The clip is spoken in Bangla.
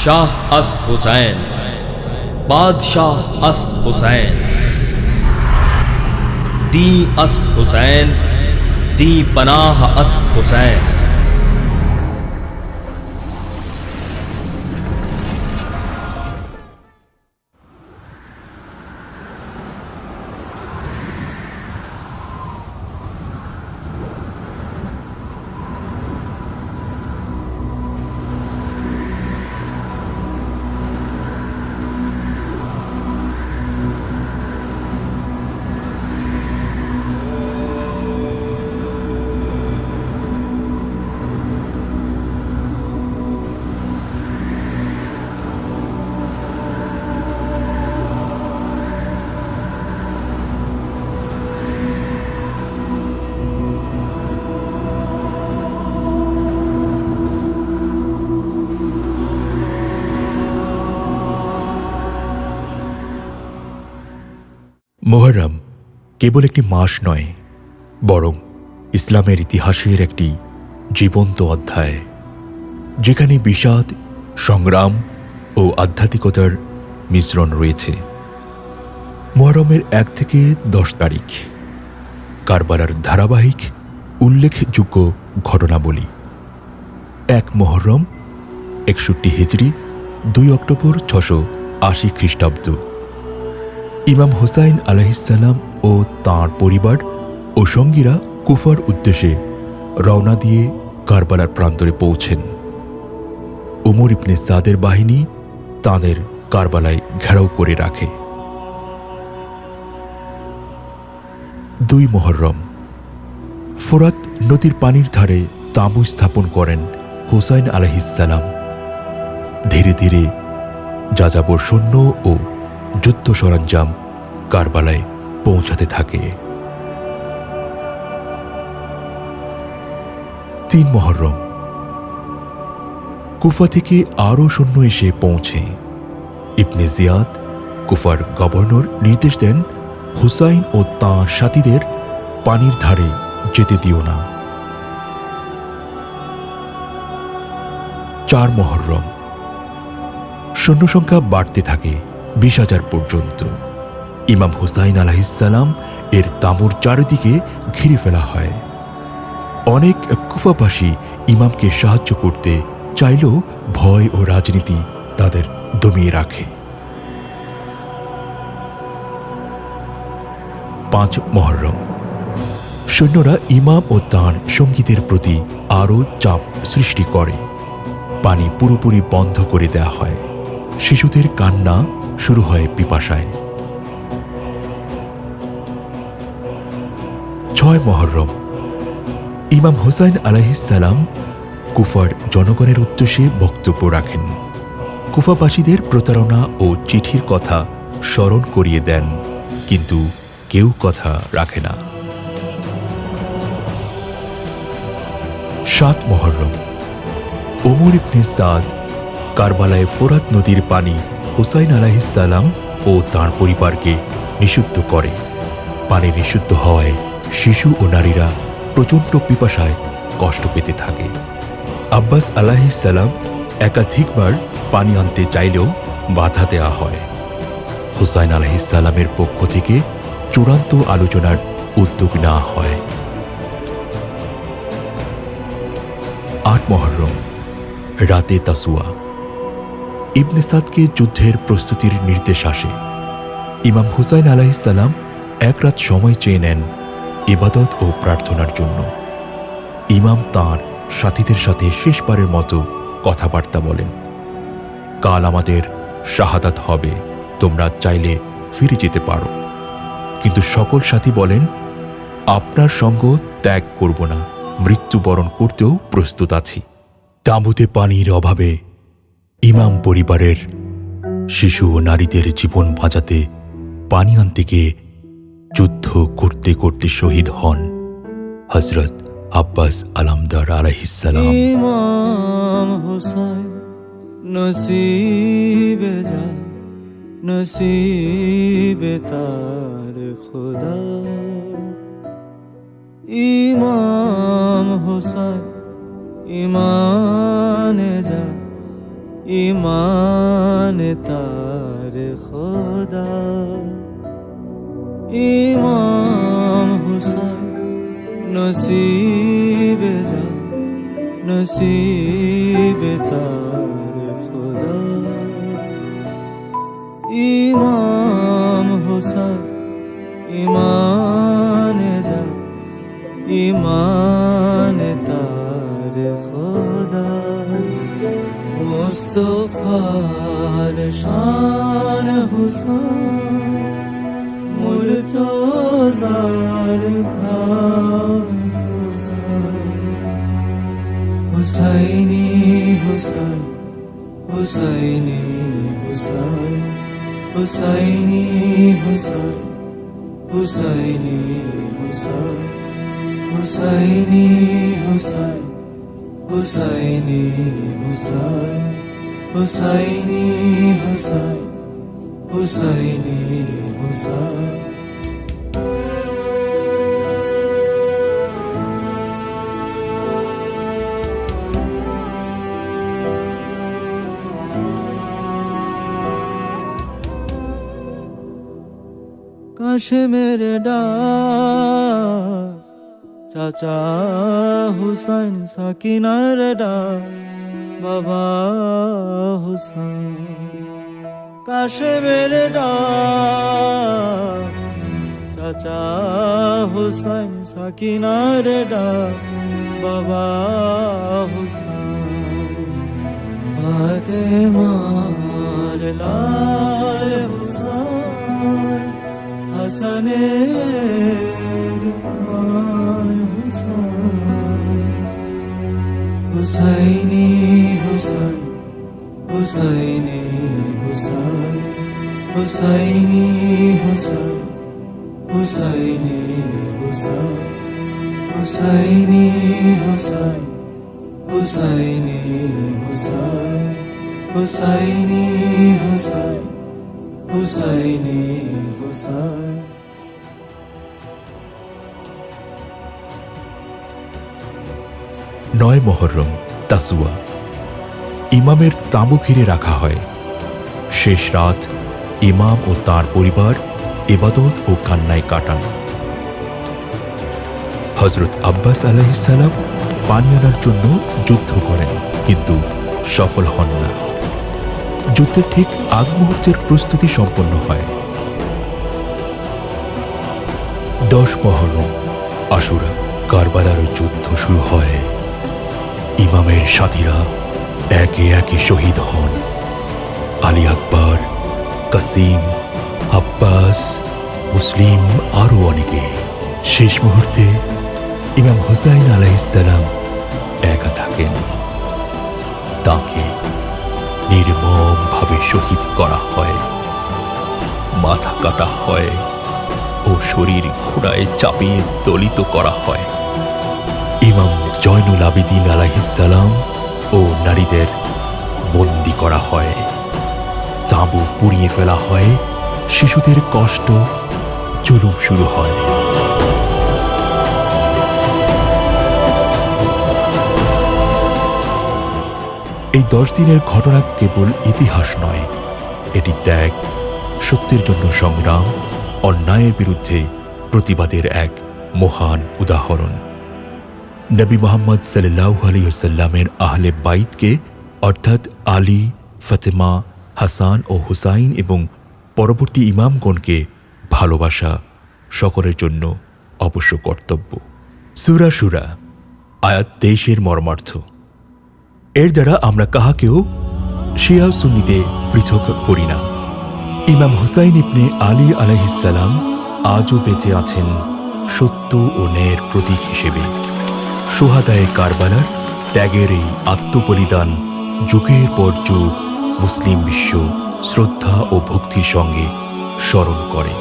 शाह अस्त हुसैन, बादशाह अस्त हुसैन, दी अस्त हुसैन, दी पनाह अस्त हुसैन। মুহররম কেবল একটি মাস নয়, বরং ইসলামের ইতিহাসের একটি জীবন্ত অধ্যায়, যেখানে বিষাদ, সংগ্রাম ও আধ্যাত্মিকতার মিশ্রণ রয়েছে। মুহররমের 1 থেকে 10 তারিখ কারবালার ধারাবাহিক উল্লেখযোগ্য ঘটনাবলী। 1 মুহররম 61 হিজরি, 2 অক্টোবর 680 খ্রিস্টাব্দ। ইমাম হুসাইন আলাইহিসসালাম ও তাঁর পরিবার ও সঙ্গীরা কুফার উদ্দেশ্যে রওনা দিয়ে কারবালার প্রান্তরে পৌঁছেন। উমর ইবনে সাদের বাহিনী তাঁদের কারবালায় ঘেরাও করে রাখে। 2 মুহররম ফোরাত নদীর পানির ধারে তাঁবু স্থাপন করেন হুসাইন আলাইহিসসালাম। ধীরে ধীরে যাযাবর সৈন্য ও যুদ্ধ সরঞ্জাম কারবালায় পৌঁছাতে থাকে। 3 মুহররম কুফা থেকে আরও সৈন্য এসে পৌঁছে। ইবনে জিয়াদ কুফার গভর্নর নির্দেশ দেন, হুসাইন ও তাঁর সাথীদের পানির ধারে যেতে দিও না। 4 মুহররম সৈন্য সংখ্যা বাড়তে থাকে 20,000 পর্যন্ত। ইমাম হুসাইন আলাইহিসসালাম এর তাঁবুর চারিদিকে ঘিরে ফেলা হয়। অনেক কুফাবাসী ইমামকে সাহায্য করতে চাইলেও ভয় ও রাজনীতি তাদের দমিয়ে রাখে। 5 মুহররম সৈন্যরা ইমাম ও তাঁর সঙ্গীদের প্রতি আরও চাপ সৃষ্টি করে। পানি পুরোপুরি বন্ধ করে দেয়া হয়। শিশুদের কান্না শুরু হয় পিপাসায়। 6 মুহররম ইমাম হুসাইন আলাইহিসসালাম কুফার জনগণের উদ্দেশ্যে বক্তব্য রাখেন। কুফাবাসীদের প্রতারণা ও চিঠির কথা স্মরণ করিয়ে দেন, কিন্তু কেউ কথা রাখে না। 7 মুহররম উমর ইবনে সাদ কারবালায় ফোরাত নদীর পানি হুসাইন আলাইহিসসালাম ও তাঁর পরিবারকে নিষিদ্ধ করে। পানি নিষিদ্ধ হওয়ায় শিশু ও নারীরা প্রচণ্ড পিপাসায় কষ্ট পেতে থাকে। আব্বাস আলাইহিসসালাম একাধিকবার পানি আনতে চাইলেও বাধা দেওয়া হয়। হুসাইন আলাইহিসসালামের পক্ষ থেকে চূড়ান্ত আলোচনার উদ্যোগ নেওয়া হয়। 8 মুহররম রাতে তাসুয়া ইবনে সাদকে যুদ্ধের প্রস্তুতির নির্দেশ আসে। ইমাম হুসাইন আলাইহিসসালাম 1 রাত সময় চেয়ে নেন ইবাদত ও প্রার্থনার জন্য। ইমাম তাঁর সাথীদের সাথে শেষবারের মতো কথাবার্তা বলেন। কাল আমাদের শাহাদাত হবে, তোমরা চাইলে ফিরে যেতে পারো। কিন্তু সকল সাথী বলেন, আপনার সঙ্গ ত্যাগ করব না, মৃত্যুবরণ করতেও প্রস্তুত আছি। তাঁবুতে পানির অভাবে ইমাম পরিবারের শিশু ও নারীদের জীবন বাঁচাতে পানি আনতে গিয়ে যুদ্ধ করতে করতে শহীদ হন হযরত আব্বাস আলামদার আলাইহিসসালাম। ইমাম হুসাইন নসিবে যা নসিবে তার খুদা। ইমাম হুসাইন ইমানে যা ईमान तार खुदा इमाम हुसैन नसीब जा नसीब तार खुदा इमाम हुसैन ईमान जा ईमान तार खुदा मुस्तफार शान हुसैन मुर्तज़ार भान हुसैनी हुसैन हुसैनी हुसैन हुसैनी हुसैन हुसैनी हुसैन हुसैनी हुसैन हुसैनी हुसैन हुसैनी हुसैन हुसैनी हुसैन काश मेरे डाक चाचा हुसैन साकिनार डाक बाबा हुसैन काश मेरे डाक चाचा हुसैन साकिनार डाक बाबा हुसैन फातिमार लाल हुसैन हसनेर मान हुसैन हुसैनी हुसैन हुसैनी हुसैन हुसैनी हुसैन हुसैनी हुसैन हुसैनी हुसैन हुसैनी हुसैन हुसैनी हुसैन हुसैनी हुसैन নয় মহররম তাসুয়া ইমামের তাঁবু ঘিরে রাখা হয়। শেষ রাত ইমাম ও তার পরিবার ইবাদত ও কান্নায় কাটান। হযরত আব্বাস আলাইহিস সালাম পানি আনার জন্য যুদ্ধ করেন, কিন্তু সফল হন না। যুদ্ধের ঠিক আগ মুহূর্তের প্রস্তুতি সম্পন্ন হয়। 10 মহররম আশুরা কারবালার যুদ্ধ শুরু হয়। ইমামের সাথীরা একে একে শহীদ হন। আলী আকবর, কাসিম, আব্বাস, মুসলিম আরও অনেকে। শেষ মুহূর্তে ইমাম হুসাইন আলাইহিস সালাম একা থাকেন। তাকে নির্মমভাবে শহীদ করা হয়, মাথা কাটা হয় ও শরীর ঘোড়ায় চাপিয়ে দলিত করা হয়। ইমাম জয়নুল আবেদিন আলাইহিস সালাম ও নারীদের বন্দী করা হয়। তাঁবু পুড়িয়ে ফেলা হয়, শিশুদের কষ্ট জুলুম শুরু হয়। এই 10 দিনের ঘটনা কেবল ইতিহাস নয়, এটি ত্যাগ, সত্যের জন্য সংগ্রাম, অন্যায়ের বিরুদ্ধে প্রতিবাদের এক মহান উদাহরণ। নবী মুহাম্মদ সাল্লাল্লাহু আলাইহি ওয়াসাল্লামের আহলে বাইতকে অর্থাৎ আলী, ফাতেমা, হাসান ও হুসাইন এবং পরবর্তী ইমামগণকে ভালোবাসা সকলের জন্য অবশ্য কর্তব্য। সূরা শুরা আয়াত 23 মর্মার্থ। এর দ্বারা আমরা কাহাকেও শিয়া সুন্নিতে পৃথক করি না। ইমাম হুসাইন ইবনে আলী আলাইহিস সালাম আজও বেঁচে আছেন সত্য ও ন্যায়ের প্রতীক হিসেবে। শুহাদায়ে কারবালার ত্যাগের এই আত্মবলিদান যুগের পর যুগ মুসলিম বিশ্ব শ্রদ্ধা ও ভক্তির সঙ্গে স্মরণ করে।